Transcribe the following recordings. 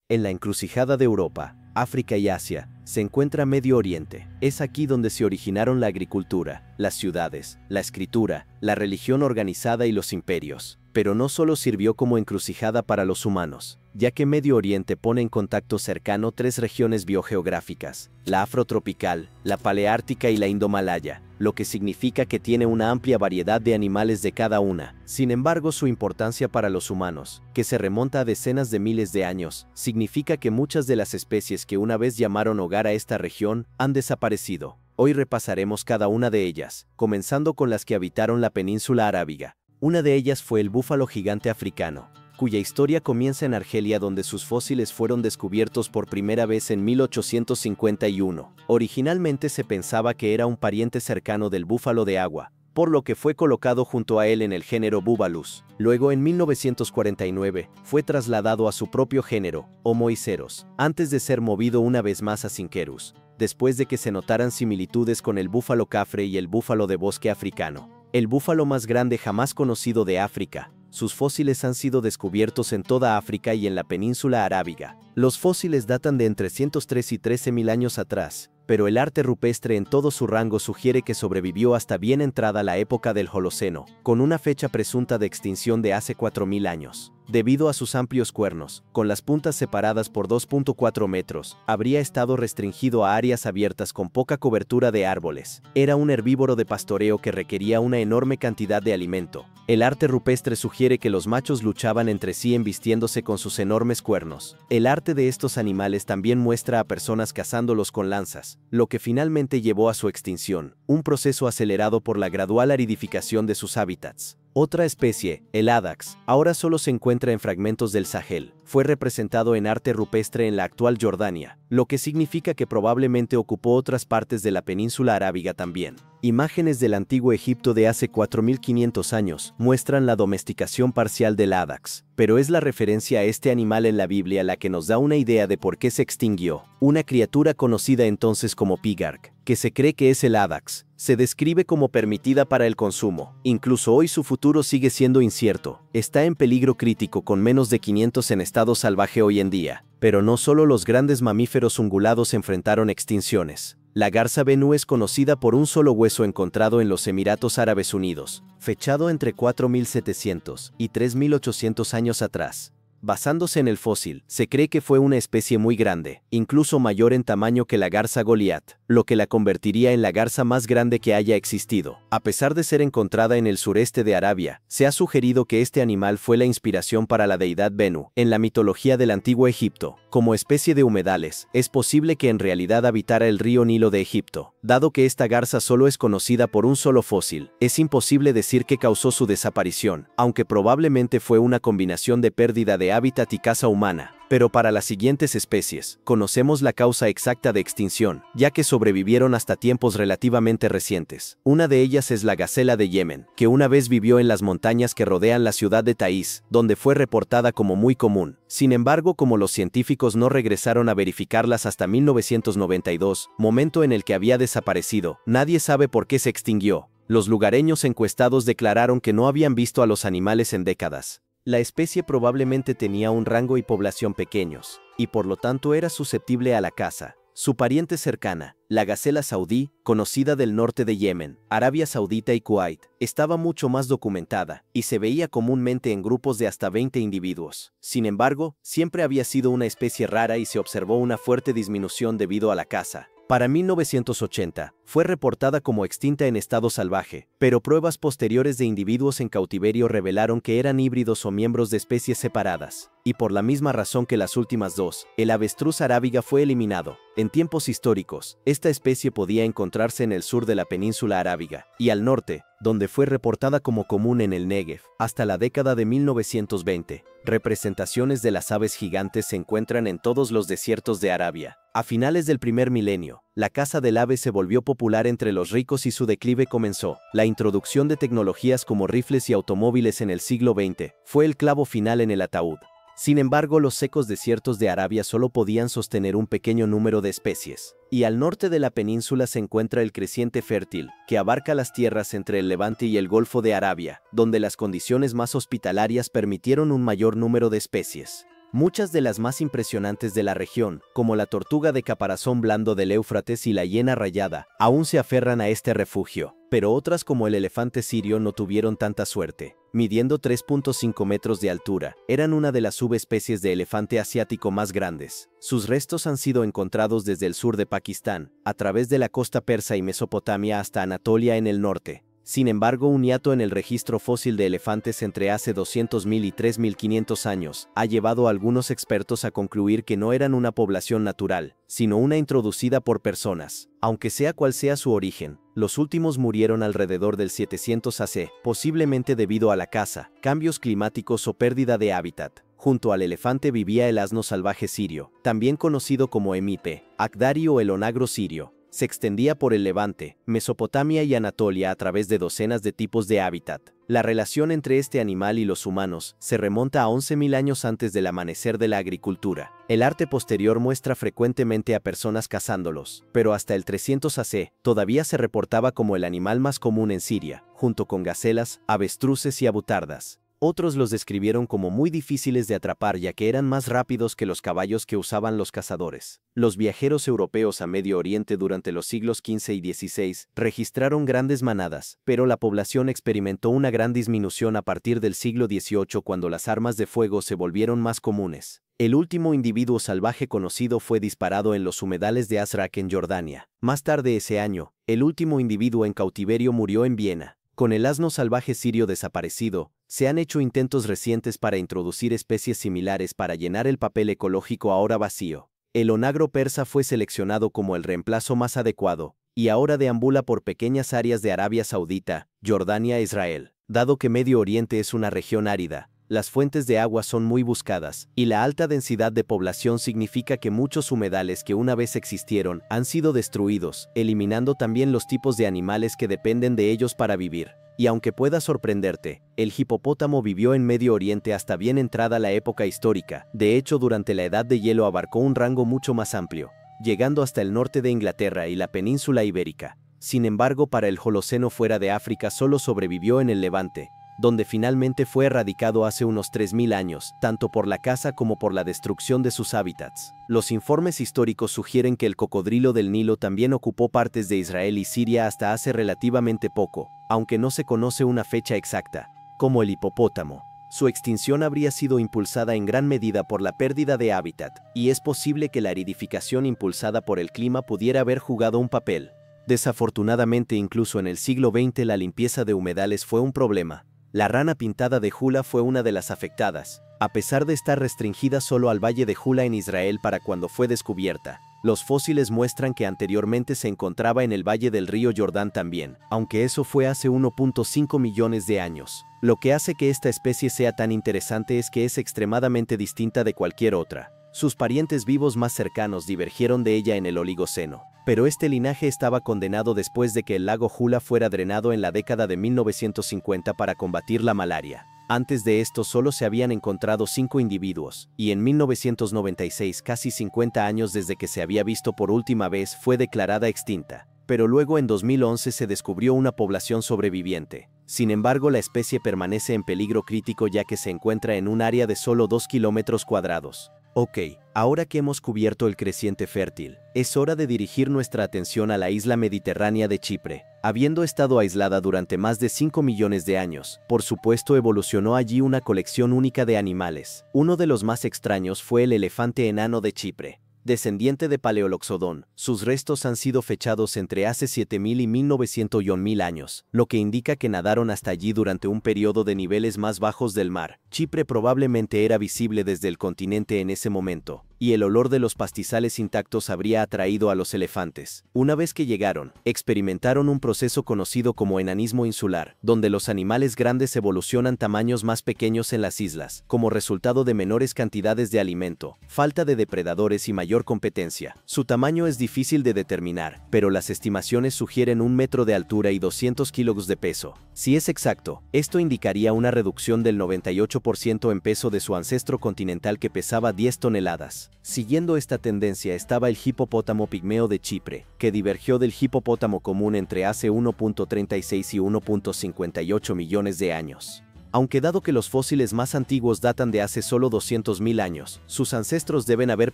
En la encrucijada de Europa, África y Asia, se encuentra Medio Oriente. Es aquí donde se originaron la agricultura, las ciudades, la escritura, la religión organizada y los imperios. Pero no solo sirvió como encrucijada para los humanos, ya que Medio Oriente pone en contacto cercano tres regiones biogeográficas, la afrotropical, la paleártica y la indomalaya, lo que significa que tiene una amplia variedad de animales de cada una. Sin embargo, su importancia para los humanos, que se remonta a decenas de miles de años, significa que muchas de las especies que una vez llamaron hogar a esta región han desaparecido. Hoy repasaremos cada una de ellas, comenzando con las que habitaron la península arábiga. Una de ellas fue el búfalo gigante africano, cuya historia comienza en Argelia, donde sus fósiles fueron descubiertos por primera vez en 1851. Originalmente se pensaba que era un pariente cercano del búfalo de agua, por lo que fue colocado junto a él en el género Bubalus. Luego, en 1949, fue trasladado a su propio género, Homoiceros, antes de ser movido una vez más a Syncerus, después de que se notaran similitudes con el búfalo cafre y el búfalo de bosque africano. El búfalo más grande jamás conocido de África. Sus fósiles han sido descubiertos en toda África y en la península arábiga. Los fósiles datan de entre 103 y 13.000 años atrás, pero el arte rupestre en todo su rango sugiere que sobrevivió hasta bien entrada la época del Holoceno, con una fecha presunta de extinción de hace 4.000 años. Debido a sus amplios cuernos, con las puntas separadas por 2.4 metros, habría estado restringido a áreas abiertas con poca cobertura de árboles. Era un herbívoro de pastoreo que requería una enorme cantidad de alimento. El arte rupestre sugiere que los machos luchaban entre sí embistiéndose con sus enormes cuernos. El arte de estos animales también muestra a personas cazándolos con lanzas, lo que finalmente llevó a su extinción, un proceso acelerado por la gradual aridificación de sus hábitats. Otra especie, el Adax, ahora solo se encuentra en fragmentos del Sahel. Fue representado en arte rupestre en la actual Jordania, lo que significa que probablemente ocupó otras partes de la península arábiga también. Imágenes del antiguo Egipto de hace 4.500 años muestran la domesticación parcial del Adax, pero es la referencia a este animal en la Biblia la que nos da una idea de por qué se extinguió. Una criatura conocida entonces como Pigarg, que se cree que es el Adax, se describe como permitida para el consumo. Incluso hoy su futuro sigue siendo incierto. Está en peligro crítico con menos de 500 en estado salvaje hoy en día. Pero no solo los grandes mamíferos ungulados enfrentaron extinciones. La garza benú es conocida por un solo hueso encontrado en los Emiratos Árabes Unidos, fechado entre 4.700 y 3.800 años atrás. Basándose en el fósil, se cree que fue una especie muy grande, incluso mayor en tamaño que la garza Goliath, lo que la convertiría en la garza más grande que haya existido. A pesar de ser encontrada en el sureste de Arabia, se ha sugerido que este animal fue la inspiración para la deidad Bennu en la mitología del antiguo Egipto. Como especie de humedales, es posible que en realidad habitara el río Nilo de Egipto. Dado que esta garza solo es conocida por un solo fósil, es imposible decir qué causó su desaparición, aunque probablemente fue una combinación de pérdida de hábitat y caza humana. Pero para las siguientes especies, conocemos la causa exacta de extinción, ya que sobrevivieron hasta tiempos relativamente recientes. Una de ellas es la gacela de Yemen, que una vez vivió en las montañas que rodean la ciudad de Taís, donde fue reportada como muy común. Sin embargo, como los científicos no regresaron a verificarlas hasta 1992, momento en el que había desaparecido, nadie sabe por qué se extinguió. Los lugareños encuestados declararon que no habían visto a los animales en décadas. La especie probablemente tenía un rango y población pequeños, y por lo tanto era susceptible a la caza. Su pariente cercana, la gacela saudí, conocida del norte de Yemen, Arabia Saudita y Kuwait, estaba mucho más documentada, y se veía comúnmente en grupos de hasta 20 individuos. Sin embargo, siempre había sido una especie rara y se observó una fuerte disminución debido a la caza. Para 1980, fue reportada como extinta en estado salvaje, pero pruebas posteriores de individuos en cautiverio revelaron que eran híbridos o miembros de especies separadas. Y por la misma razón que las últimas dos, el avestruz arábiga fue eliminado. En tiempos históricos, esta especie podía encontrarse en el sur de la península arábiga, y al norte, donde fue reportada como común en el Negev, hasta la década de 1920. Representaciones de las aves gigantes se encuentran en todos los desiertos de Arabia. A finales del primer milenio, la caza del ave se volvió popular entre los ricos y su declive comenzó. La introducción de tecnologías como rifles y automóviles en el siglo XX fue el clavo final en el ataúd. Sin embargo, los secos desiertos de Arabia solo podían sostener un pequeño número de especies. Y al norte de la península se encuentra el creciente fértil, que abarca las tierras entre el Levante y el Golfo de Arabia, donde las condiciones más hospitalarias permitieron un mayor número de especies. Muchas de las más impresionantes de la región, como la tortuga de caparazón blando del Éufrates y la hiena rayada, aún se aferran a este refugio, pero otras como el elefante sirio no tuvieron tanta suerte. Midiendo 3.5 metros de altura, eran una de las subespecies de elefante asiático más grandes. Sus restos han sido encontrados desde el sur de Pakistán, a través de la costa persa y Mesopotamia hasta Anatolia en el norte. Sin embargo, un hiato en el registro fósil de elefantes entre hace 200.000 y 3.500 años ha llevado a algunos expertos a concluir que no eran una población natural, sino una introducida por personas. Aunque sea cual sea su origen, los últimos murieron alrededor del 700 AC, posiblemente debido a la caza, cambios climáticos o pérdida de hábitat. Junto al elefante vivía el asno salvaje sirio, también conocido como emipe, akdari o el onagro sirio. Se extendía por el Levante, Mesopotamia y Anatolia a través de docenas de tipos de hábitat. La relación entre este animal y los humanos se remonta a 11.000 años antes del amanecer de la agricultura. El arte posterior muestra frecuentemente a personas cazándolos, pero hasta el 300 AC todavía se reportaba como el animal más común en Siria, junto con gacelas, avestruces y avutardas. Otros los describieron como muy difíciles de atrapar ya que eran más rápidos que los caballos que usaban los cazadores. Los viajeros europeos a Medio Oriente durante los siglos XV y XVI registraron grandes manadas, pero la población experimentó una gran disminución a partir del siglo XVIII cuando las armas de fuego se volvieron más comunes. El último individuo salvaje conocido fue disparado en los humedales de Azraq en Jordania. Más tarde ese año, el último individuo en cautiverio murió en Viena. Con el asno salvaje sirio desaparecido, se han hecho intentos recientes para introducir especies similares para llenar el papel ecológico ahora vacío. El onagro persa fue seleccionado como el reemplazo más adecuado, y ahora deambula por pequeñas áreas de Arabia Saudita, Jordania e Israel. Dado que Medio Oriente es una región árida, las fuentes de agua son muy buscadas, y la alta densidad de población significa que muchos humedales que una vez existieron han sido destruidos, eliminando también los tipos de animales que dependen de ellos para vivir. Y aunque pueda sorprenderte, el hipopótamo vivió en Medio Oriente hasta bien entrada la época histórica. De hecho, durante la Edad de Hielo abarcó un rango mucho más amplio, llegando hasta el norte de Inglaterra y la península ibérica. Sin embargo, para el Holoceno fuera de África solo sobrevivió en el Levante, donde finalmente fue erradicado hace unos 3.000 años, tanto por la caza como por la destrucción de sus hábitats. Los informes históricos sugieren que el cocodrilo del Nilo también ocupó partes de Israel y Siria hasta hace relativamente poco, aunque no se conoce una fecha exacta. Como el hipopótamo, su extinción habría sido impulsada en gran medida por la pérdida de hábitat, y es posible que la aridificación impulsada por el clima pudiera haber jugado un papel. Desafortunadamente, incluso en el siglo XX la limpieza de humedales fue un problema. La rana pintada de Jula fue una de las afectadas, a pesar de estar restringida solo al valle de Jula en Israel para cuando fue descubierta. Los fósiles muestran que anteriormente se encontraba en el valle del río Jordán también, aunque eso fue hace 1.5 millones de años. Lo que hace que esta especie sea tan interesante es que es extremadamente distinta de cualquier otra. Sus parientes vivos más cercanos divergieron de ella en el Oligoceno, pero este linaje estaba condenado después de que el lago Jula fuera drenado en la década de 1950 para combatir la malaria. Antes de esto solo se habían encontrado 5 individuos, y en 1996, casi 50 años desde que se había visto por última vez, fue declarada extinta. Pero luego en 2011 se descubrió una población sobreviviente. Sin embargo, la especie permanece en peligro crítico ya que se encuentra en un área de solo 2 kilómetros cuadrados. Ok, ahora que hemos cubierto el creciente fértil, es hora de dirigir nuestra atención a la isla mediterránea de Chipre. Habiendo estado aislada durante más de 5 millones de años, por supuesto evolucionó allí una colección única de animales. Uno de los más extraños fue el elefante enano de Chipre. Descendiente de Paleoloxodon, sus restos han sido fechados entre hace 7.000 y 1900.000 años, lo que indica que nadaron hasta allí durante un periodo de niveles más bajos del mar. Chipre probablemente era visible desde el continente en ese momento, y el olor de los pastizales intactos habría atraído a los elefantes. Una vez que llegaron, experimentaron un proceso conocido como enanismo insular, donde los animales grandes evolucionan tamaños más pequeños en las islas, como resultado de menores cantidades de alimento, falta de depredadores y mayor competencia. Su tamaño es difícil de determinar, pero las estimaciones sugieren 1 metro de altura y 200 kilos de peso. Si es exacto, esto indicaría una reducción del 98% en peso de su ancestro continental que pesaba 10 toneladas. Siguiendo esta tendencia estaba el hipopótamo pigmeo de Chipre, que divergió del hipopótamo común entre hace 1.36 y 1.58 millones de años. Aunque dado que los fósiles más antiguos datan de hace solo 200.000 años, sus ancestros deben haber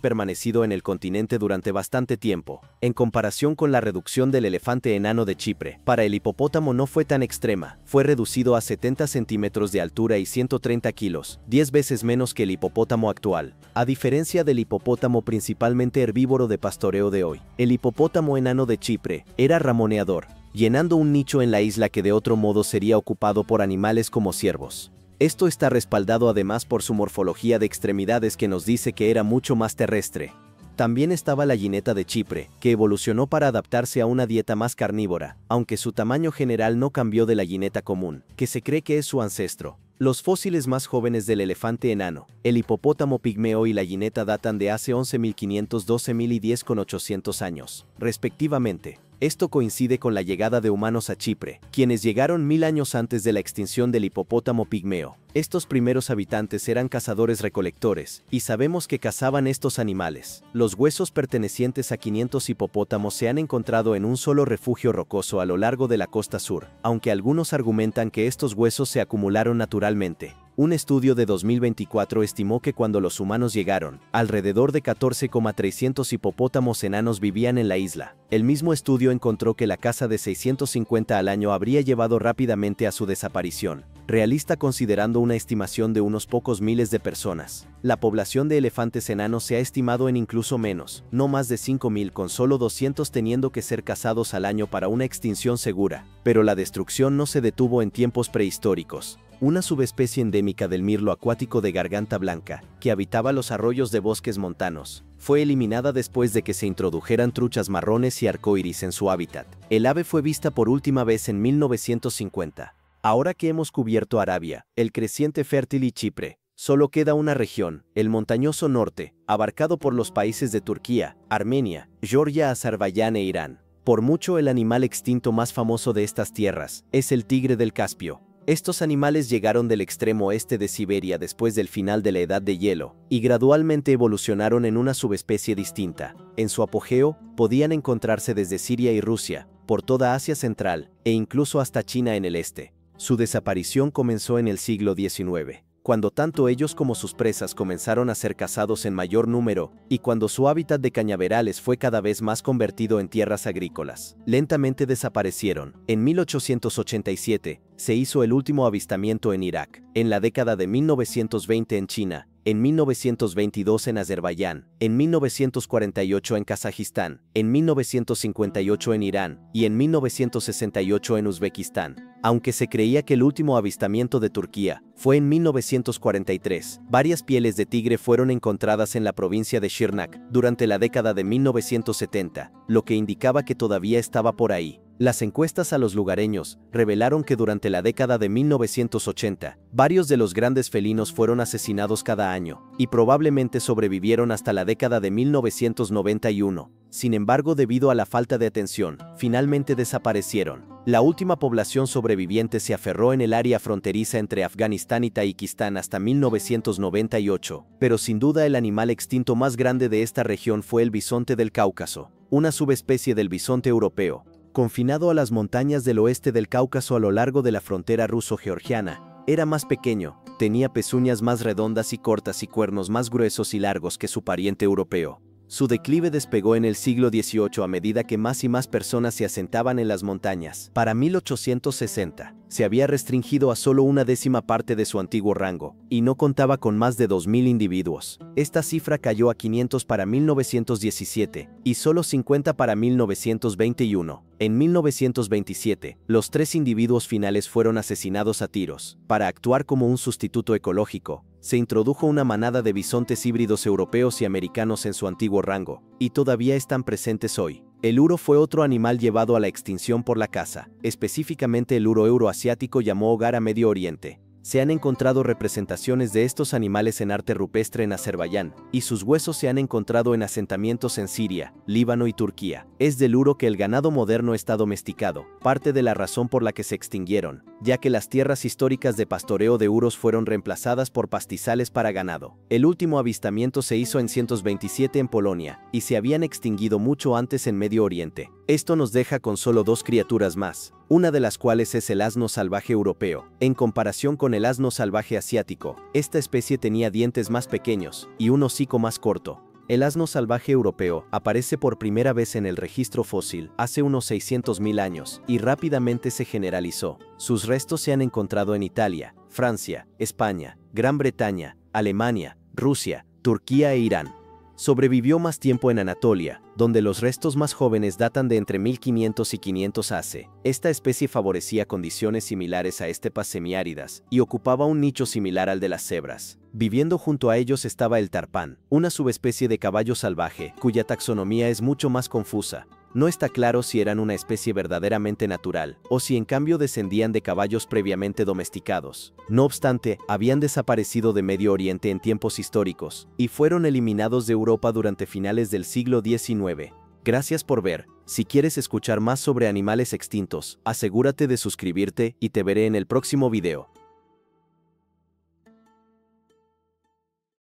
permanecido en el continente durante bastante tiempo. En comparación con la reducción del elefante enano de Chipre, para el hipopótamo no fue tan extrema, fue reducido a 70 centímetros de altura y 130 kilos, 10 veces menos que el hipopótamo actual. A diferencia del hipopótamo principalmente herbívoro de pastoreo de hoy, el hipopótamo enano de Chipre era ramoneador, llenando un nicho en la isla que de otro modo sería ocupado por animales como ciervos. Esto está respaldado además por su morfología de extremidades que nos dice que era mucho más terrestre. También estaba la gineta de Chipre, que evolucionó para adaptarse a una dieta más carnívora, aunque su tamaño general no cambió de la gineta común, que se cree que es su ancestro. Los fósiles más jóvenes del elefante enano, el hipopótamo pigmeo y la gineta datan de hace 11.500, 12.000 y 10.800 años, respectivamente. Esto coincide con la llegada de humanos a Chipre, quienes llegaron 1000 años antes de la extinción del hipopótamo pigmeo. Estos primeros habitantes eran cazadores-recolectores, y sabemos que cazaban estos animales. Los huesos pertenecientes a 500 hipopótamos se han encontrado en un solo refugio rocoso a lo largo de la costa sur, aunque algunos argumentan que estos huesos se acumularon naturalmente. Un estudio de 2024 estimó que cuando los humanos llegaron, alrededor de 14,300 hipopótamos enanos vivían en la isla. El mismo estudio encontró que la caza de 650 al año habría llevado rápidamente a su desaparición, realista considerando una estimación de unos pocos miles de personas. La población de elefantes enanos se ha estimado en incluso menos, no más de 5.000, con solo 200 teniendo que ser cazados al año para una extinción segura. Pero la destrucción no se detuvo en tiempos prehistóricos. Una subespecie endémica del mirlo acuático de garganta blanca, que habitaba los arroyos de bosques montanos, fue eliminada después de que se introdujeran truchas marrones y arcoíris en su hábitat. El ave fue vista por última vez en 1950. Ahora que hemos cubierto Arabia, el creciente fértil y Chipre, solo queda una región, el montañoso norte, abarcado por los países de Turquía, Armenia, Georgia, Azerbaiyán e Irán. Por mucho el animal extinto más famoso de estas tierras es el tigre del Caspio. Estos animales llegaron del extremo oeste de Siberia después del final de la Edad de Hielo, y gradualmente evolucionaron en una subespecie distinta. En su apogeo, podían encontrarse desde Siria y Rusia, por toda Asia Central, e incluso hasta China en el este. Su desaparición comenzó en el siglo XIX, cuando tanto ellos como sus presas comenzaron a ser cazados en mayor número, y cuando su hábitat de cañaverales fue cada vez más convertido en tierras agrícolas. Lentamente desaparecieron. En 1887, se hizo el último avistamiento en Irak, en la década de 1920 en China, en 1922 en Azerbaiyán, en 1948 en Kazajistán, en 1958 en Irán y en 1968 en Uzbekistán. Aunque se creía que el último avistamiento de Turquía fue en 1943, varias pieles de tigre fueron encontradas en la provincia de Şırnak durante la década de 1970, lo que indicaba que todavía estaba por ahí. Las encuestas a los lugareños revelaron que durante la década de 1980, varios de los grandes felinos fueron asesinados cada año, y probablemente sobrevivieron hasta la década de 1991. Sin embargo, debido a la falta de atención, finalmente desaparecieron. La última población sobreviviente se aferró en el área fronteriza entre Afganistán y Tayikistán hasta 1998, pero sin duda el animal extinto más grande de esta región fue el bisonte del Cáucaso, una subespecie del bisonte europeo. Confinado a las montañas del oeste del Cáucaso a lo largo de la frontera ruso-georgiana, era más pequeño, tenía pezuñas más redondas y cortas y cuernos más gruesos y largos que su pariente europeo. Su declive despegó en el siglo XVIII a medida que más y más personas se asentaban en las montañas. Para 1860, se había restringido a solo una décima parte de su antiguo rango, y no contaba con más de 2.000 individuos. Esta cifra cayó a 500 para 1917, y solo 50 para 1921. En 1927, los 3 individuos finales fueron asesinados a tiros. Para actuar como un sustituto ecológico, se introdujo una manada de bisontes híbridos europeos y americanos en su antiguo rango, y todavía están presentes hoy. El uro fue otro animal llevado a la extinción por la caza, específicamente el uro euroasiático llamó hogar a Medio Oriente. Se han encontrado representaciones de estos animales en arte rupestre en Azerbaiyán, y sus huesos se han encontrado en asentamientos en Siria, Líbano y Turquía. Es del uro que el ganado moderno está domesticado, parte de la razón por la que se extinguieron, ya que las tierras históricas de pastoreo de uros fueron reemplazadas por pastizales para ganado. El último avistamiento se hizo en 127 en Polonia, y se habían extinguido mucho antes en Medio Oriente. Esto nos deja con solo 2 criaturas más. una de las cuales es el asno salvaje europeo. En comparación con el asno salvaje asiático, esta especie tenía dientes más pequeños y un hocico más corto. El asno salvaje europeo aparece por primera vez en el registro fósil hace unos 600.000 años y rápidamente se generalizó. Sus restos se han encontrado en Italia, Francia, España, Gran Bretaña, Alemania, Rusia, Turquía e Irán. Sobrevivió más tiempo en Anatolia, donde los restos más jóvenes datan de entre 1500 y 500 AC. Esta especie favorecía condiciones similares a estepas semiáridas y ocupaba un nicho similar al de las cebras. Viviendo junto a ellos estaba el tarpán, una subespecie de caballo salvaje, cuya taxonomía es mucho más confusa. No está claro si eran una especie verdaderamente natural, o si en cambio descendían de caballos previamente domesticados. No obstante, habían desaparecido de Medio Oriente en tiempos históricos, y fueron eliminados de Europa durante finales del siglo XIX. Gracias por ver. Si quieres escuchar más sobre animales extintos, asegúrate de suscribirte y te veré en el próximo video.